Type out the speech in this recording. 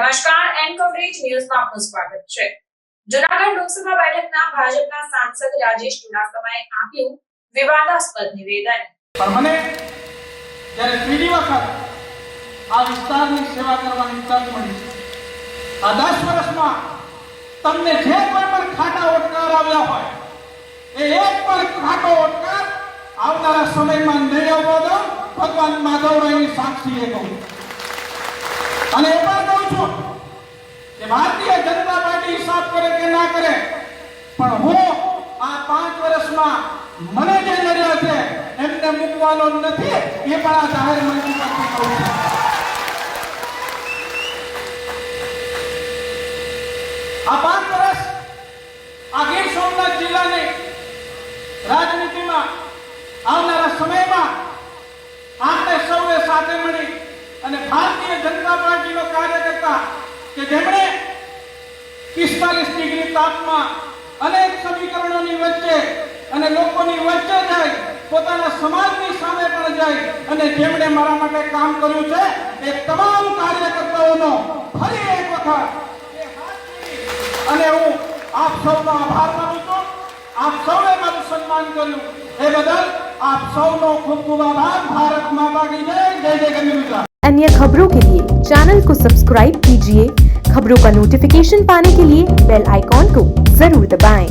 નમસ્કાર N coverage ન્યૂઝમાં આપનું સ્વાગત છે। જૂનાગઢ લોકસભા બેઠકના ભાજપના સાંસદ રાજેશ ચુડાસમાએ આપ્યું વિવાદાસ્પદ નિવેદન। મને જ્યારે ત્રીજી વખત આ વિસ્તારની સેવા કરવાની તક મળી છે। આ 10 વર્ષમાં તમને જે કોઈ પણ ખાટા ઓટકાર આવ્યા હોય એ એક પણ ખાટો ઓટકાર આવનારા સમયમાં નહીં આવવા દો। ભગવાન માધવરાયની સાક્ષીએ કહું અને એ પણ કહું છું કે ભારતીય જનતા પાર્ટી હિસાબ કરે કે ના કરે, પણ હું આ 5 વર્ષમાં મને જે નડ્યા છે એમને મૂકવાનો નથી, એ પણ આ જાહેર મંચ પરથી કહું છું। આ 5 વર્ષ આ ગીર સોમનાથ જિલ્લાની રાજનીતિમાં આવનારા સમયમાં આપણે સૌએ સાથે મળી અને ભારતીય જનતા પાર્ટીનો કાર્યકર્તા કે જેમણે 45 ડિગ્રી તાપમાં અનેક સમીકરણોની વચ્ચે અને લોકોની વચ્ચે જાય, પોતાના સમાજની સામે પણ જાય અને જેમણે મારા માટે કામ કર્યું છે એ તમામ કાર્યકર્તાઓનો ફરી એક વખત અને હું આપ સૌનો આભાર માનું છું। આપ સૌએ મારું સન્માન કર્યું એ બદલ आप सबको खूब खूब आभार। भारत माता की जय। जय जय गंगा गुजरात। अन्य खबरों के लिए चैनल को सब्सक्राइब कीजिए। खबरों का नोटिफिकेशन पाने के लिए बेल आइकॉन को जरूर दबाएं।